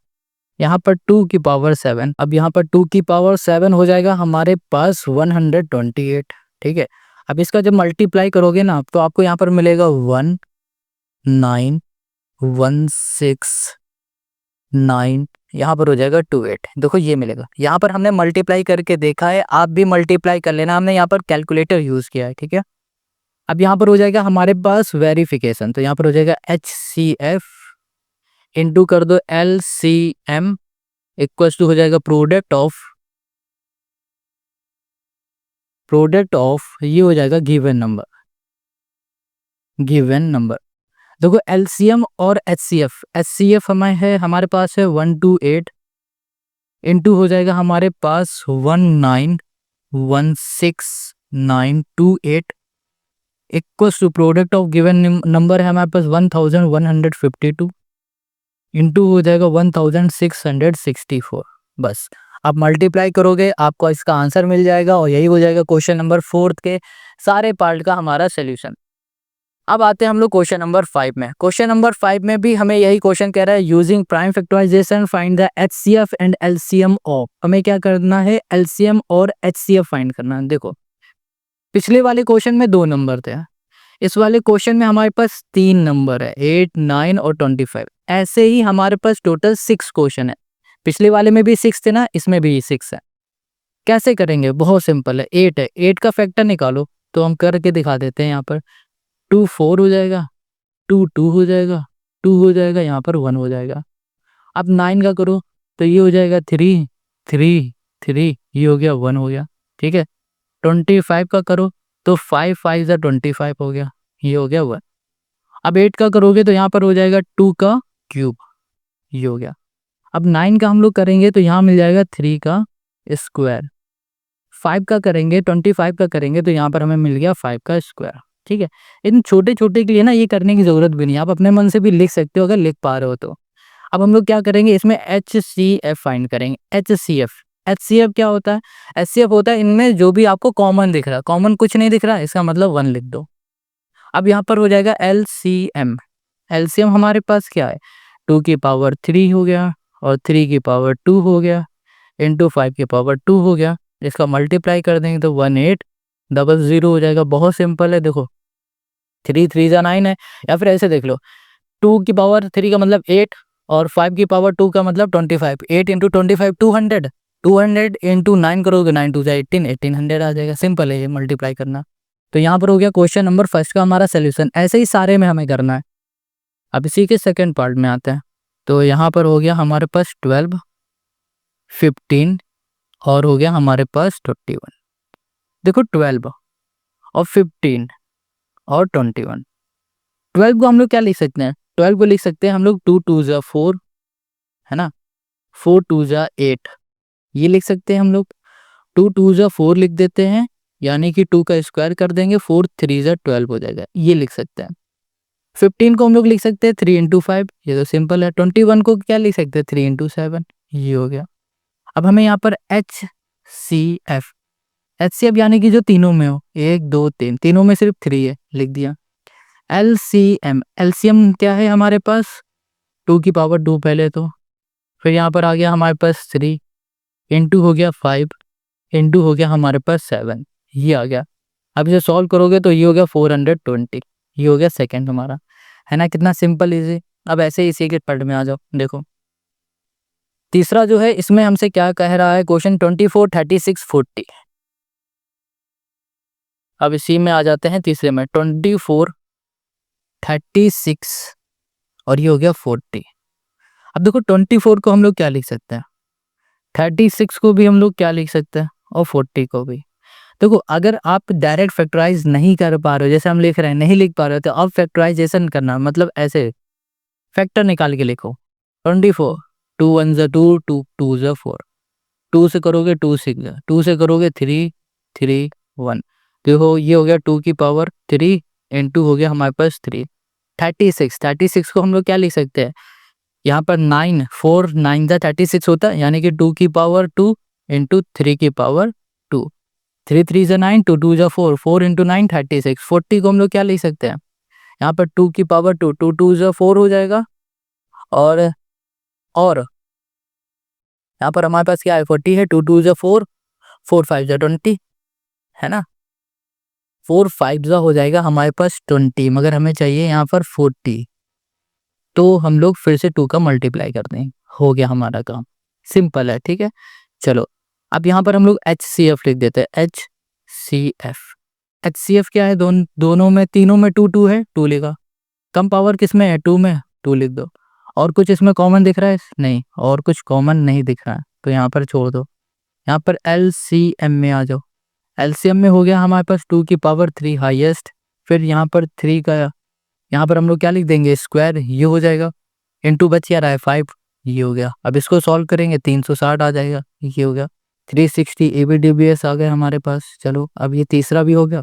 यहाँ पर 2 की पावर 7, अब यहाँ पर 2 की पावर 7 हो जाएगा हमारे पास 128, ठीक है। अब इसका जब मल्टीप्लाई करोगे ना तो आपको यहाँ पर मिलेगा 1916 यहाँ पर हो जाएगा 28, देखो ये मिलेगा। यहाँ पर हमने मल्टीप्लाई करके देखा है, आप भी मल्टीप्लाई कर लेना, हमने यहाँ पर कैलकुलेटर यूज किया है, ठीक है। अब यहाँ पर हो जाएगा हमारे पास वेरिफिकेशन, तो यहाँ पर हो जाएगा HCF इंटू कर दो LCM इक्वल्स टू हो जाएगा प्रोडक्ट ऑफ ये हो जाएगा गिवन नंबर, देखो एलसीएम और एचसीएफ हमारे पास है 128 इंटू हो जाएगा हमारे पास 1916,928 equals to product of given number है हमारे पास 1152 इंटू हो जाएगा 1664। बस आप मल्टीप्लाई करोगे आपको इसका आंसर मिल जाएगा और यही हो जाएगा क्वेश्चन नंबर 4 के सारे पार्ट का हमारा सोल्यूशन। अब आते हैं हम लोग क्वेश्चन नंबर 5 में। क्वेश्चन नंबर 5 में भी हमें यही क्वेश्चन कह रहा है using prime factorisation find the HCF and LCM of. हमें क्या करना है, एलसीएम और एचसीएफ फाइंड करना है। देखो पिछले वाले क्वेश्चन में 2 नंबर थे, इस वाले क्वेश्चन में हमारे पास 3 नंबर है, 8, 9 और 25। ऐसे ही हमारे पास टोटल 6 क्वेश्चन है। पिछले वाले में भी 6 थे ना, इसमें भी 6 है। कैसे करेंगे, बहुत सिंपल है। 8 है, 8 का फैक्टर निकालो, तो हम करके दिखा देते हैं। यहाँ पर 2 4 हो जाएगा, 2 2 हो जाएगा, 2 हो जाएगा, यहाँ पर 1 हो जाएगा। अब 9 का करो तो ये हो जाएगा 3 3 3, ये हो गया 1 हो गया, ठीक है। 25 का करो तो 5 5 जा 25 हो गया, ये हो गया 1। अब 8 का करोगे तो यहाँ पर हो जाएगा 2 का क्यूब, ये हो गया। अब 9 का हम लोग करेंगे तो यहाँ मिल जाएगा 3 का स्क्वायर। 5 का करेंगे, 25 का करेंगे तो यहाँ पर हमें मिल गया 5 का स्क्वायर, ठीक है। इन छोटे छोटे के लिए ना ये करने की जरूरत भी नहीं है, आप अपने मन से भी लिख सकते हो अगर लिख पा रहे हो तो। अब हम लोग क्या करेंगे, इसमें HCF फाइंड करेंगे। HCF क्या होता है, HCF होता है इनमें जो भी आपको कॉमन दिख रहा है। कॉमन कुछ नहीं दिख रहा है, इसका मतलब 1 लिख दो। अब यहाँ पर हो जाएगा LCM हमारे पास क्या है, 2 की पावर 3 हो गया और 3 की पावर 2 हो गया इंटू 5 की पावर 2 हो गया। इसका मल्टीप्लाई कर देंगे तो 1800 हो जाएगा। बहुत सिंपल है, देखो 3 3 जा 9 है, या फिर ऐसे देख लो 2 की पावर 3 का मतलब 8 और 5 की पावर 2 का मतलब 25। 8 इंटू 25 200, 200 इंटू 9 करोगे 9 2 जा 18, 1800 आ जाएगा। सिंपल है ये मल्टीप्लाई करना। तो यहाँ पर हो गया क्वेश्चन नंबर 1 का हमारा सोल्यूशन। ऐसे ही सारे में हमें करना है। अब इसी के सेकंड पार्ट में आते हैं। तो यहाँ पर हो गया हमारे पास 12, 15 और हो गया हमारे पास 21। देखो 12 और 15 और 21, 12 को हम लोग क्या लिख सकते हैं, 12 को लिख सकते हैं हम लोग 2 2 जा 4, है ना, 4 2 जा 8, ये लिख सकते हैं हम लोग। 2 2 जा 4 लिख देते हैं, यानी कि 2 का स्क्वायर कर देंगे, 4 3 जा 12 हो जाएगा, ये लिख सकते हैं। 15 को हम लोग लिख सकते हैं 3 इंटू 5, ये तो सिंपल है। 21 को क्या लिख सकते हैं 3 इंटू 7, ये हो गया। अब हमें यहाँ पर HCF यानी कि जो तीनों में हो, 1 2 3, तीनों में सिर्फ 3 है, लिख दिया। LCM क्या है हमारे पास, 2 की पावर 2 पहले, तो फिर यहाँ पर आ गया हमारे पास 3 इंटू हो गया 5 इंटू हो गया हमारे पास 7, ये आ गया। अब इसे सॉल्व करोगे तो ये हो गया 420, ये हो गया सेकंड हमारा, है ना। कितना सिंपल इजी। अब ऐसे ही इसी के पार्ट में आ जाओ। देखो तीसरा जो है, इसमें हमसे क्या कह रहा है, क्वेश्चन 24 36 40। अब इसी में आ जाते हैं तीसरे में, 24 36 और ये हो गया 40। अब देखो 24 को हम लोग क्या लिख सकते हैं, 36 को भी हम लोग क्या लिख सकते हैं और 40 को भी। देखो अगर आप डायरेक्ट फैक्टराइज नहीं कर पा रहे हो, जैसे हम लिख रहे हैं नहीं लिख पा रहे हो, तो अब फैक्टराइजेशन करना मतलब ऐसे फैक्टर निकाल के लिखो। 24 2 1 जा 2, 2 2 जा 4, 2 से करोगे 2 6 जा, 2 से करोगे 3 3 1, देखो ये हो गया 2 की पावर 3 इंटू हो गया हमारे पास 3, 36 को हम लोग क्या लिख सकते हैं, यहाँ पर 9 4 9 जा 36 होता है, यानी कि 2 की पावर 2 इंटू 3 की पावर 2, 3 3 जा 9, 2 2 जा 4, 4 इंटू 9 36। 40 को हम लोग क्या लिख सकते हैं, यहाँ पर 2 की पावर 2, 2 2 जा 4 हो जाएगा, और यहाँ पर हमारे पास क्या है 40 है, 2 2 जा 4, 4 5 जा 20, है ना। 4 5 जा हो जाएगा हमारे पास 20, मगर हमें चाहिए यहाँ पर 40, तो हम लोग फिर से 2 का मल्टीप्लाई कर दें, हो गया हमारा काम। सिंपल है, ठीक है। चलो अब यहाँ पर हम लोग HCF लिख देते हैं, HCF क्या है, दोनों में तीनों में 2 2 है, 2 लिखा। कम पावर किस में है, 2 में, 2 लिख दो। और कुछ इसमें कॉमन दिख रहा है, नहीं, और कुछ कॉमन नहीं दिख रहा है, तो यहाँ पर छोड़ दो। यहाँ पर LCM में आ जाओ। LCM में हो गया हमारे पास 2 की पावर 3 हाईएस्ट, फिर यहाँ पर 3 का यहाँ पर हम लोग क्या लिख देंगे, स्क्वायर, ये हो जाएगा, इनटू बच क्या रहा है 5, ये हो गया। अब इसको सॉल्व करेंगे 360 आ जाएगा, ये हो गया। 360 ABDBS आ गया हमारे पास। चलो अब ये तीसरा भी हो गया।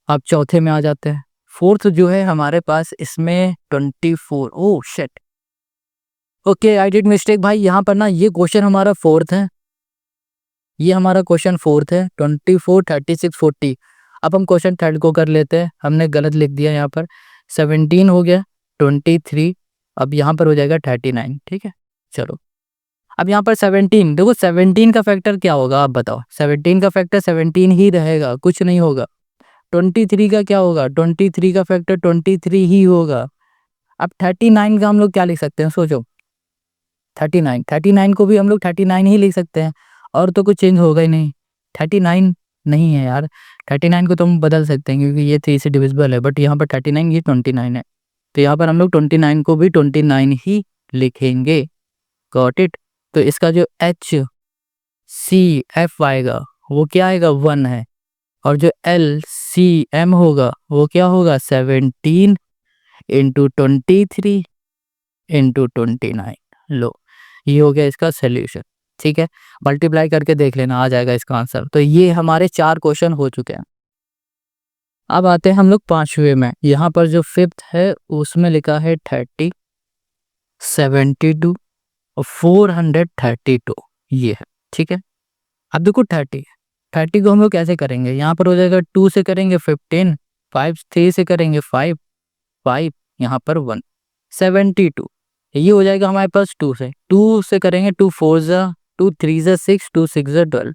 अब चौथे में आ जाते हैं। फोर्थ जो है हमारे पास इसमें 24, oh shit, okay I did mistake भाई। यहाँ पर ना ये क्वेश्चन हमारा फोर्थ है, ये हमारा क्वेश्चन फोर्थ है। 24, 36, 40। अब हम क्वेश्चन थर्ड को कर लेते हैं, हमने गलत लिख दिया यहाँ पर। 17 हो गया, 23, अब यहाँ पर हो जाएगा 39, ठीक है। चलो अब यहाँ पर 17, देखो 17 का फैक्टर क्या होगा आप बताओ। 17 का फैक्टर 17 ही रहेगा, कुछ नहीं होगा। 23 का क्या होगा, 23 का फैक्टर 23 ही होगा। अब 39 का हम लोग क्या लिख सकते हैं, सोचो। 39 को भी हम लोग 39 ही लिख सकते हैं, और तो कुछ चेंज होगा ही नहीं। 39 नहीं है यार, 39 को तो हम बदल सकते हैं क्योंकि ये 3 से डिविजिबल है, बट यहाँ पर 39, ये 29 है, तो यहाँ पर हम लोग 29 को भी 29 ही लिखेंगे। Got it. तो इसका जो HCF आएगा वो क्या आएगा, 1 है, और जो LCM होगा वो क्या होगा, 17 इंटू 23 इंटू 29। लो ये हो गया इसका सोल्यूशन, ठीक है। मल्टीप्लाई करके देख लेना, आ जाएगा इसका आंसर। तो ये हमारे 4 क्वेश्चन हो चुके हैं। अब आते हैं हम लोग 5वें में। यहाँ पर जो 5th है उसमें लिखा है 30, 72 और 432, ये है, ठीक है। अब देखो 30 को हम लोग कैसे करेंगे, यहाँ पर हो जाएगा 2 से करेंगे 15, 5 3 से करेंगे 5 5, यहाँ पर 1, 72, ये हो जाएगा हमारे पास 2 से करेंगे 2 4 जा 2 3 जा 6 2 6 जा 12,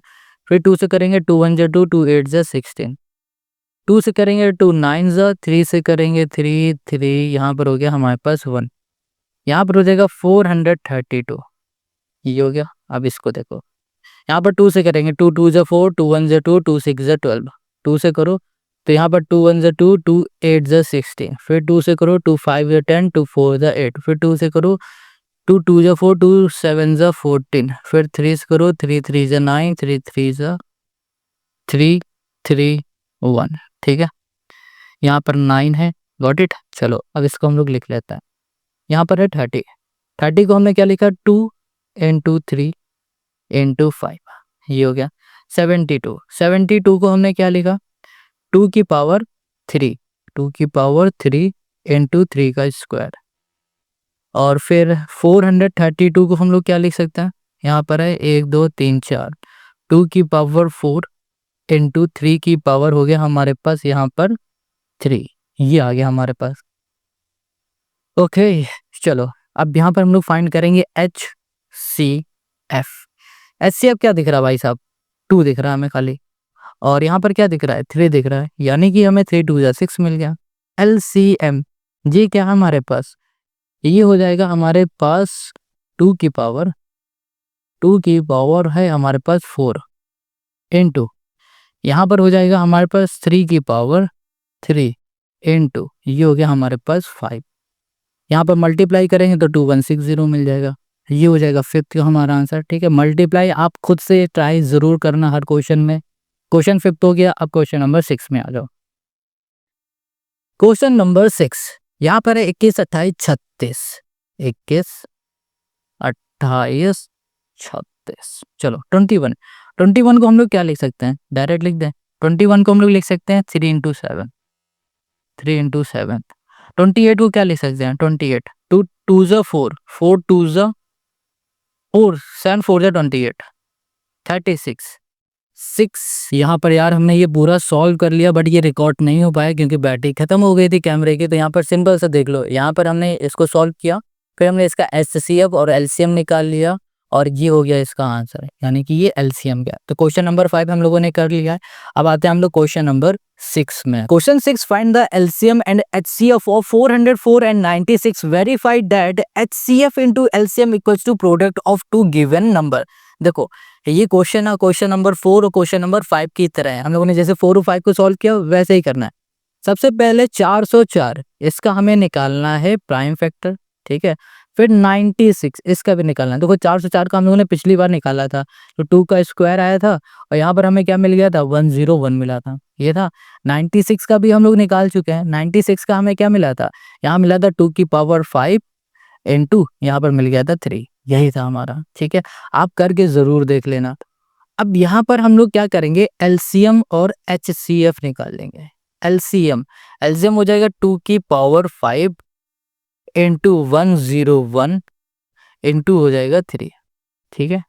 फिर 2 से करेंगे 2 1 जा 2 2 8 जा 16, 2 से करेंगे 2 9 जा 3 से करेंगे 3 3, यहाँ पर हो गया हमारे पास 1, यहाँ पर हो जाएगा 432, ये हो गया। अब इसको देखो, यहाँ पर 2 से करेंगे 2 2 जा 4 2 1 जा 2 2 6 जा 12, 2 से करो तो यहाँ पर 2 1 जा 2 2 8 जा 16, फिर 2 से करो 2 5 जा 10 2 4 जा 8, फिर 2 से करो 2 2 जा 4 2 7 जा 14, फिर 3 से करो 3 3 जा 9 3 3 जा 3 3 1, ठीक है। यहाँ पर 9 है, गॉट इट। चलो अब इसको हम लोग लिख लेते हैं। यहाँ पर है 30 को हमने क्या लिखा, 2 इंटू 3 इंटू 5, ये हो गया। 72 को हमने क्या लिखा, 2 की पावर 3 इंटू 3 का स्क्वायर, और फिर 432 को हम लोग क्या लिख सकते हैं, यहाँ पर है 1 2 3 4, 2 की पावर 4 इंटू 3 की पावर हो गया हमारे पास यहाँ पर 3, ये आ गया हमारे पास। ओके चलो अब यहाँ पर हम लोग फाइंड करेंगे HCF। HCF क्या दिख रहा है भाई साहब, 2 दिख रहा है हमें खाली, और यहाँ पर क्या दिख रहा है, 3 दिख रहा है, यानी कि हमें 3 2 6 मिल गया। LCM जी क्या है हमारे पास, ये हो जाएगा हमारे पास 2 की पावर है हमारे पास 4 इंटू, यहाँ पर हो जाएगा हमारे पास 3 की पावर 3 इंटू, ये हो गया हमारे पास 5। यहाँ पर मल्टीप्लाई करेंगे तो 2160 मिल जाएगा, ये हो जाएगा 5th का हमारा आंसर, ठीक है। मल्टीप्लाई आप खुद से ट्राई जरूर करना हर क्वेश्चन में। क्वेश्चन 5th हो गया, अब क्वेश्चन नंबर 6 में आ जाओ। क्वेश्चन नंबर 6 यहाँ पर है 21 28 36, 21 28 36, चलो 21 को हम लोग क्या लिख सकते हैं, डायरेक्ट लिख दें। 21 को हम लोग लिख सकते हैं 3 इंटू 7, 28 को क्या लिख सकते हैं, 28 2 2 जा 4 4 2 जा 4 7 4 जा 28, 36 6। यहाँ पर यार हमने ये पूरा सॉल्व कर लिया, बट ये रिकॉर्ड नहीं हो पाया क्योंकि बैटरी खत्म हो गई थी कैमरे की। तो यहाँ पर सिंपल सा देख लो, यहाँ पर हमने इसको सॉल्व किया, फिर हमने इसका HCF और LCM निकाल लिया, और ये हो गया इसका आंसर, यानी कि ये LCM गया। तो क्वेश्चन नंबर 5 हम लोगों ने कर लिया है। अब आते हैं हम लोग क्वेश्चन नंबर 6 में। Question 6, find the LCM and HCF of 404 and 96, verified that HCF into LCM equals to product of 2 given number. देखो ये क्वेश्चन है क्वेश्चन नंबर 4 और क्वेश्चन नंबर 5 की तरह है। हम लोगों ने जैसे 4 और 5 को सॉल्व किया वैसे ही करना है। सबसे पहले 404, इसका हमें निकालना है प्राइम फैक्टर, ठीक है। फिर 96 इसका भी निकालना है। देखो 404 का हम लोगों ने पिछली बार निकाला था, तो 2 का स्क्वायर आया था और यहाँ पर हमें क्या मिल गया था, 101 मिला था, ये था। 96 का भी हम लोग निकाल चुके हैं। 96 का हमें क्या मिला था, यहाँ मिला था 2 की पावर 5 इंटू यहाँ पर मिल गया था 3, यही था हमारा। ठीक है, आप करके जरूर देख लेना। अब यहाँ पर हम लोग क्या करेंगे, एलसीएम और एचसीएफ निकाल लेंगे। एलसीएम एलसीएम हो जाएगा 2 की पावर 5 इंटू 101 इंटू हो जाएगा 3। ठीक है,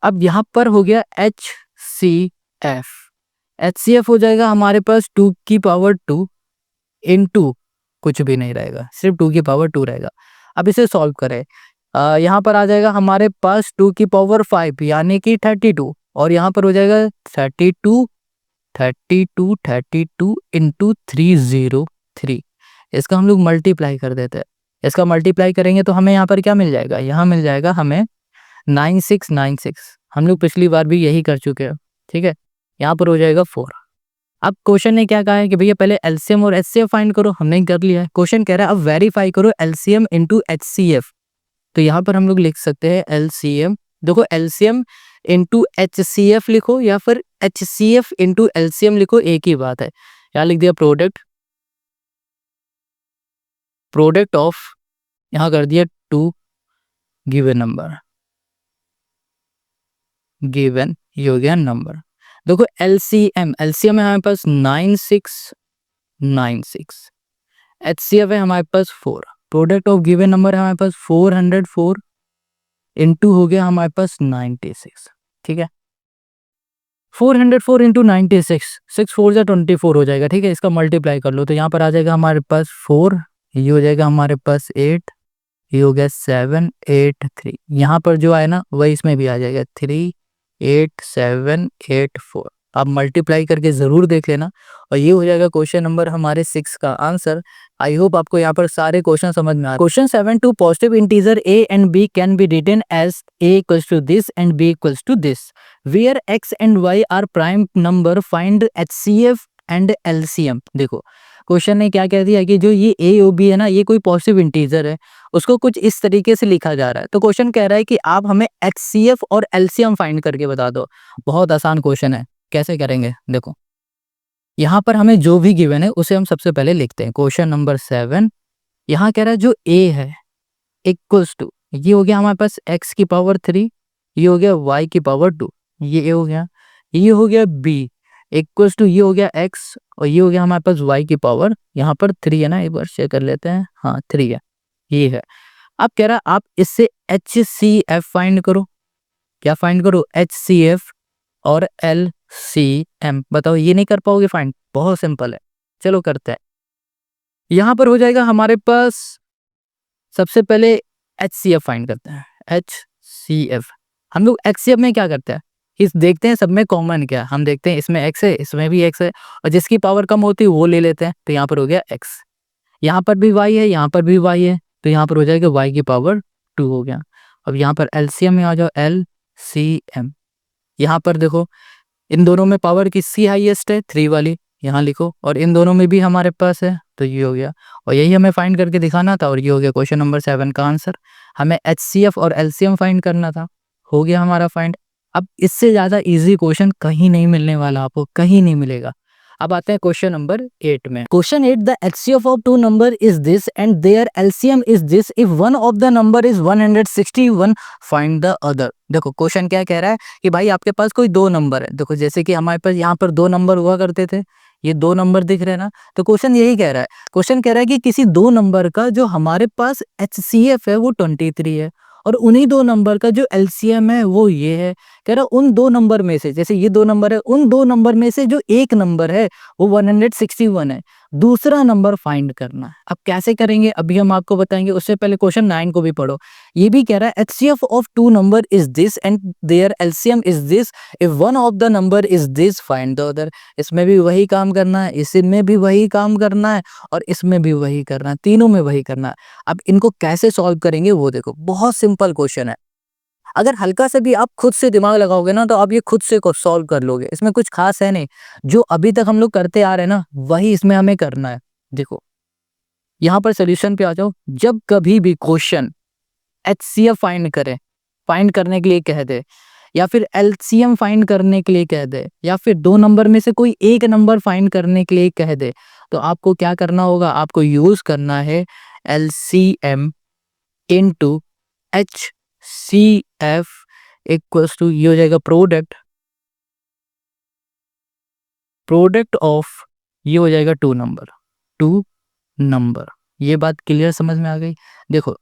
अब यहाँ पर हो गया H C F. H C F हो जाएगा हमारे पास 2 की पावर 2 इंटू कुछ भी नहीं रहेगा, सिर्फ 2 की पावर 2 रहेगा। अब इसे सॉल्व करें, यहाँ पर आ जाएगा हमारे पास 2 की पावर 5 यानी कि 32, और यहाँ पर हो जाएगा 32 इंटू 303। इसका हम लोग मल्टीप्लाई कर देते हैं। इसका मल्टीप्लाई करेंगे तो हमें यहाँ पर क्या मिल जाएगा, यहाँ मिल जाएगा हमें 9696। हम लोग पिछली बार भी यही कर चुके हैं। ठीक है, यहाँ पर हो जाएगा 4। अब क्वेश्चन ने क्या कहा है कि भैया पहले एलसीएम और एचसीएफ फाइंड करो, हमने कर लिया है। क्वेश्चन कह रहा है अब वेरीफाई करो एलसीएम इंटू एचसीएफ। तो यहाँ पर हम लोग लिख सकते हैं एलसीएम, देखो एलसीएम इंटू एचसीएफ लिखो या फिर एचसीएफ इंटू एलसीएम लिखो, एक ही बात है। यहाँ लिख दिया प्रोडक्ट ऑफ, यहाँ कर दिया 2 गिवन नंबर, गिवन ये हो गया नंबर। देखो एलसीएम है हमारे पास 9696, एचसीएफ है हमारे पास 4, प्रोडक्ट ऑफ गिवन नंबर है हमारे पास 404 इंटू हो गया हमारे पास 96। ठीक है, 404 इंटू 96, 6 4 जा 24 हो जाएगा। ठीक है, इसका मल्टीप्लाई कर लो तो यहाँ पर आ जाएगा हमारे पास 4, ये हो जाएगा हमारे पास 8, ये हो गया 7 8 3, यहाँ पर जो आए ना वही इसमें भी आ जाएगा 3 8 7 8 4। आप मल्टीप्लाई करके जरूर देख लेना और ये हो जाएगा क्वेश्चन नंबर हमारे 6 का आंसर। आई होप आपको यहाँ पर सारे क्वेश्चन समझ में आ रहे। Question 7 two positive integer a and b can be written as a equals to this and b equals to this, where x and y are prime number, find HCF and LCM। देखो question ने क्या कह दिया कि जो ये a और b है ना, ये कोई पॉजिटिव इंटीजर है, उसको कुछ इस तरीके से लिखा जा रहा है। तो क्वेश्चन कह रहा है कि आप हमें HCF और LCM फाइंड करके बता दो। बहुत आसान क्वेश्चन है, कैसे करेंगे देखो, यहाँ पर हमें जो भी गिवन है उसे हम सबसे पहले लिखते हैं। क्वेश्चन नंबर 7 यहाँ कह रहा है जो a है इक्वल्स टू, ये हो गया हमारे पास x की पावर 3, ये हो गया y की पावर 2, ये a हो गया, ये हो गया b इक्वल्स टू, ये हो गया x और ये हो गया हमारे पास y की पावर, यहाँ पर 3 है ना, एक बार चेक कर लेते हैं, हाँ 3 है, ये है। अब कह रहा है आप इससे HCF फाइंड करो। क्या फाइंड करो, HCF और LCM। बताओ ये नहीं कर पाओगे फाइंड, बहुत सिंपल है, चलो करते हैं। यहाँ पर हो जाएगा हमारे पास सबसे पहले HCF फाइंड करते हैं। HCF हम लोग HCF में क्या करते हैं, इस देखते हैं सब में कॉमन क्या है, हम देखते हैं इसमें x है, इसमें भी x है, और जिसकी पावर कम होती है वो ले लेते हैं। तो यहाँ पर हो गया x, यहाँ पर भी y है, यहाँ पर भी y है, तो यहाँ पर हो जाएगा y की पावर 2 हो गया। अब यहाँ पर LCM में आ जाओ, LCM, यहाँ पर देखो इन दोनों में पावर किसकी हाईएस्ट है, 3 वाली, यहाँ लिखो, और इन दोनों में भी हमारे पास है, तो ये हो गया, और यही हमें फाइंड करके दिखाना था, और ये हो गया क्वेश्चन नंबर 7 का आंसर। हमें HCF और LCM फाइंड करना था, हो गया हमारा फाइंड। अब इससे ज़्यादा इजी क्वेश्चन कहीं नहीं मिलने वाला, आपको कहीं नहीं मिलेगा। अब आते हैं क्वेश्चन नंबर 8 में। Question 8, the HCF of 2 number is this and their LCM is this, if one of the number is 161 find the other. देखो क्वेश्चन क्या कह रहा है कि भाई आपके पास कोई 2 नंबर है, देखो जैसे कि हमारे पास यहाँ पर 2 नंबर हुआ करते थे, ये 2 नंबर दिख रहे हैं ना, तो क्वेश्चन यही कह रहा है। क्वेश्चन कह रहा है कि किसी 2 नंबर का जो हमारे पास HCF है वो 23 है, और उन्हीं 2 नंबर का जो LCM है वो ये है। कह रहा उन 2 नंबर में से, जैसे ये 2 नंबर है, उन 2 नंबर में से जो एक नंबर है वो 161 है, दूसरा नंबर फाइंड करना है। अब कैसे करेंगे अभी हम आपको बताएंगे, उससे पहले क्वेश्चन 9 को भी पढ़ो। ये भी कह रहा है HCF of 2 number is this and their LCM is this, if one of the number is this find the other. इसमें भी वही काम करना है, इसमें भी वही काम करना है, और इसमें भी वही करना है, तीनों में वही करना है। अब इनको कैसे सॉल्व करेंगे वो देखो, बहुत सिंपल क्वेश्चन है। अगर हल्का से भी आप खुद से दिमाग लगाओगे ना तो आप ये खुद से सॉल्व कर लोगे, इसमें कुछ खास है नहीं, जो अभी तक हम लोग करते आ रहे हैं ना वही इसमें हमें करना है। देखो यहाँ पर सोल्यूशन पे आ जाओ। जब कभी भी क्वेश्चन HCF फाइंड करें, फाइंड करने के लिए कह दे, या फिर LCM फाइंड करने के लिए कह दे, या फिर दो नंबर में से कोई एक नंबर फाइंड करने के लिए कह दे, तो आपको क्या करना होगा, आपको यूज करना है LCM into HCF equals to, ये हो जाएगा प्रोडक्ट ऑफ, ये हो जाएगा टू नंबर। ये बात क्लियर समझ में आ गई। देखो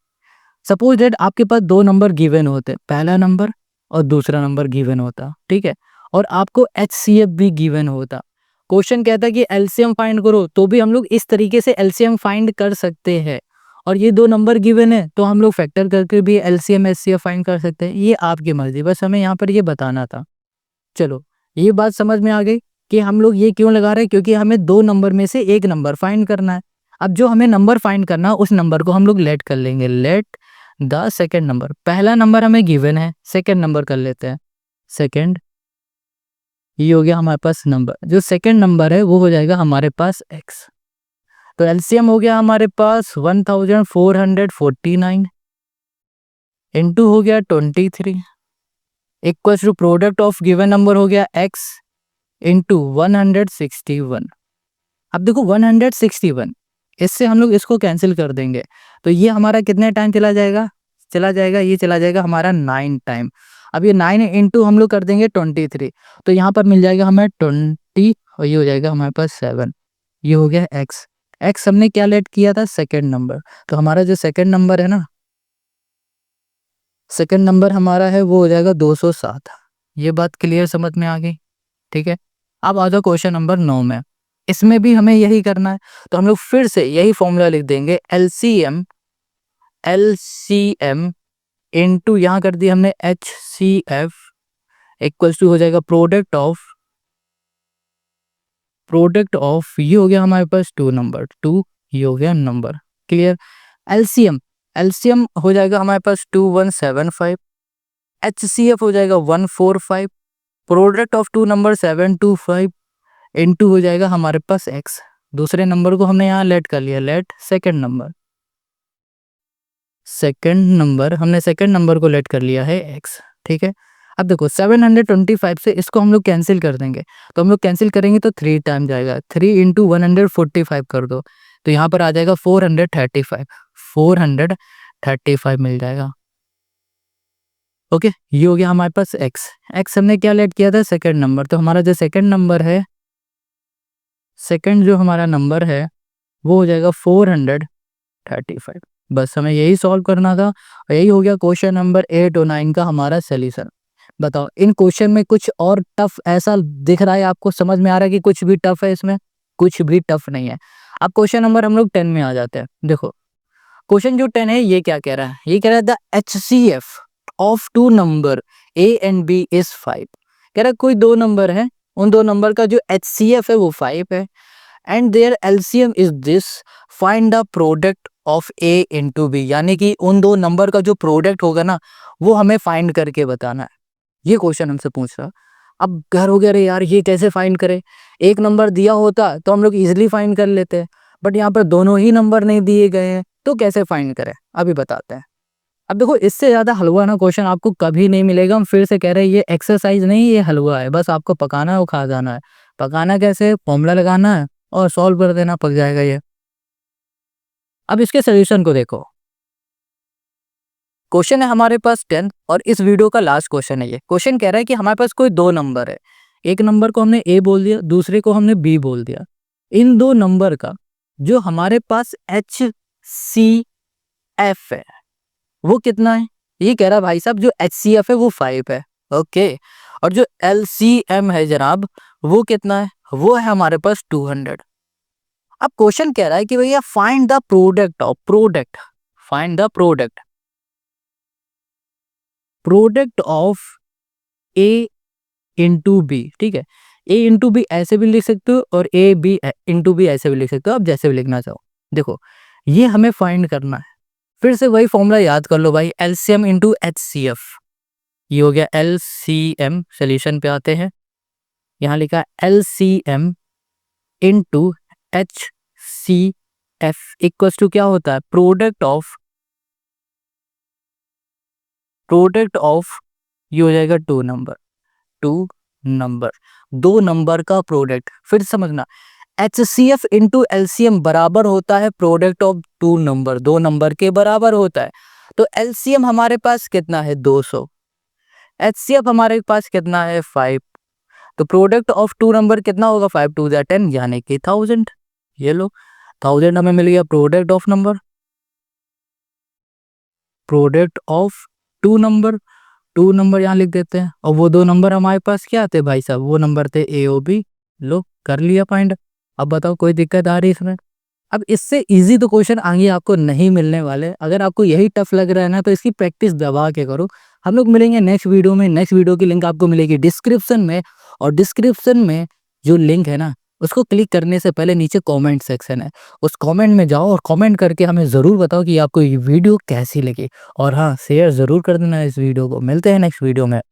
सपोज दैट आपके पास दो नंबर गिवन होते, पहला नंबर और दूसरा नंबर गिवन होता, ठीक है, और आपको HCF भी गिवन होता। क्वेश्चन कहता है कि LCM फाइंड करो, तो भी हम लोग इस तरीके से LCM फाइंड कर सकते हैं। और ये दो नंबर गिवन है तो हम लोग फैक्टर करके भी LCM HCF फाइंड कर सकते हैं। ये आपकी मर्जी, बस हमें यहाँ पर ये बताना था। चलो ये बात समझ में आ गई कि हम लोग ये क्यों लगा रहे हैं, क्योंकि हमें दो नंबर में से एक नंबर फाइंड करना है। अब जो हमें नंबर फाइंड करना है उस नंबर को हम लोग लेट कर लेंगे, लेट द सेकेंड नंबर। पहला नंबर हमें गिवन है, सेकेंड नंबर कर लेते हैं, सेकेंड, ये हो गया हमारे पास नंबर। जो सेकेंड नंबर है वो हो जाएगा हमारे पास x। तो एलसीएम हो गया हमारे पास 1449 इंटू हो गया 23 equals to product of given number हो गया x इंटू 161। अब देखो 161, इससे हम लोग इसको कैंसिल कर देंगे, तो ये हमारा कितने टाइम चला जाएगा, ये चला जाएगा हमारा 9 टाइम। अब ये 9 इंटू हम लोग कर देंगे 23, तो यहाँ पर मिल जाएगा हमें 20 और ये हो जाएगा हमारे पास 7। ये हो गया x हमने क्या लेट किया था, सेकेंड नंबर। तो हमारा जो सेकेंड नंबर है ना, सेकेंड नंबर हमारा है वो हो जाएगा 207। ये बात क्लियर समझ में आ गई, ठीक है। अब आ जाओ क्वेश्चन नंबर 9 में, इसमें भी हमें यही करना है। तो हम लोग फिर से यही फॉर्मूला लिख देंगे, LCM इंटू यहाँ कर दिया हमने HCF इक्वल्स टू हो जाएगा प्रोडक्ट ऑफ, ये हो गया हमारे पास टू, ये हो गया नंबर, क्लियर। एलसीएम हो जाएगा हमारे पास 2175, HCF हो जाएगा 145, product of two number 725 into हो जाएगा हमारे पास x। दूसरे नंबर को हमने यहाँ लेट कर लिया, लेट सेकेंड नंबर हमने सेकेंड नंबर को लेट कर लिया है x, ठीक है। अब देखो 725 से इसको हम लोग कैंसिल कर देंगे, तो हम लोग कैंसिल करेंगे तो 3 टाइम जाएगा, 3 इंटू 145 कर दो, तो यहाँ पर आ जाएगा 435 मिल जाएगा। ओके, ये हो गया हमारे पास x हमने क्या लेट किया था, सेकेंड नंबर। तो हमारा जो सेकेंड नंबर है, सेकेंड जो हमारा नंबर है वो हो जाएगा 435। बस हमें यही सॉल्व करना था, और यही हो गया क्वेश्चन नंबर 8 और 9 का हमारा सोल्यूशन। बताओ इन क्वेश्चन में कुछ और टफ ऐसा दिख रहा है आपको, समझ में आ रहा है कि कुछ भी टफ है इसमें? कुछ भी टफ नहीं है। अब क्वेश्चन नंबर हम लोग 10 में आ जाते हैं। देखो क्वेश्चन जो 10 है ये क्या कह रहा है, ये कह रहा है the HCF of two number A and B is 5। कह रहा है कोई दो नंबर है, उन दो नंबर का जो HCF है वो 5 है, and their LCM is this, find the product of A into B। यानी कि उन दो नंबर का जो प्रोडक्ट होगा ना वो हमें फाइंड करके बताना है। ये क्वेश्चन हमसे पूछ रहा। अब घर हो गया, अरे यार ये कैसे फाइंड करें, एक नंबर दिया होता तो हम लोग इजिली फाइंड कर लेते, बट यहाँ पर दोनों ही नंबर नहीं दिए गए हैं, तो कैसे फाइंड करें अभी बताते हैं। अब देखो इससे ज्यादा हलवा ना क्वेश्चन आपको कभी नहीं मिलेगा। हम फिर से कह रहे हैं ये एक्सरसाइज नहीं, ये हलवा है, बस आपको पकाना है और खा जाना है। पकाना कैसे, फॉर्मूला लगाना है और सॉल्व कर देना, पक जाएगा ये। अब इसके सोल्यूशन को देखो, क्वेश्चन है हमारे पास 10 और इस वीडियो का लास्ट क्वेश्चन है ये। क्वेश्चन कह रहा है कि हमारे पास कोई दो नंबर है, एक नंबर को हमने A बोल दिया, दूसरे को हमने B बोल दिया। इन दो नंबर का जो हमारे पास HCF है वो कितना है? ये कह रहा भाई साहब जो HCF है वो 5 है, ओके। और जो LCM है जनाब वो कितना है, वो है हमारे पास 200। अब क्वेश्चन कह रहा है कि भैया find the product of A into B, ठीक है। A इंटू B ऐसे भी लिख सकते हो और AB इंटू B ऐसे भी लिख सकते हो, आप जैसे भी लिखना चाहो। देखो ये हमें फाइंड करना है, फिर से वही फॉर्मूला याद कर लो भाई, LCM इंटू HCF। ये हो गया LCM, सोल्यूशन पे आते हैं, यहाँ लिखा LCM into HCF equals to क्या होता है, प्रोडक्ट ऑफ प्रोडक्ट ऑफ, ये हो जाएगा 2 नंबर, 2 नंबर, 2 नंबर का प्रोडक्ट। फिर समझना, HCF इंटू LCM बराबर होता है प्रोडक्ट ऑफ 2 नंबर, 2 नंबर के बराबर होता है। तो LCM हमारे पास कितना है 200, HCF हमारे पास कितना है 5, तो प्रोडक्ट ऑफ 2 नंबर कितना होगा 5 2 10 यानी कि 1000। ये लो 1000 हमें मिल गया product of number, product of 2 number, 2 number यहाँ लिख देते हैं। और वो 2 नंबर हमारे पास क्या थे भाई साहब, वो नंबर थे AOB। लो कर लिया फाइंड। अब बताओ कोई दिक्कत आ रही है इसमें? अब इससे इजी तो क्वेश्चन आगे आपको नहीं मिलने वाले। अगर आपको यही टफ लग रहा है ना, तो इसकी प्रैक्टिस दबा के करो। हम लोग मिलेंगे नेक्स्ट वीडियो में। नेक्स्ट वीडियो की लिंक आपको मिलेगी डिस्क्रिप्शन में, और डिस्क्रिप्शन में जो लिंक है ना, उसको क्लिक करने से पहले नीचे कमेंट सेक्शन है, उस कमेंट में जाओ और कमेंट करके हमें ज़रूर बताओ कि आपको ये वीडियो कैसी लगी। और हाँ, शेयर ज़रूर कर देना इस वीडियो को। मिलते हैं नेक्स्ट वीडियो में।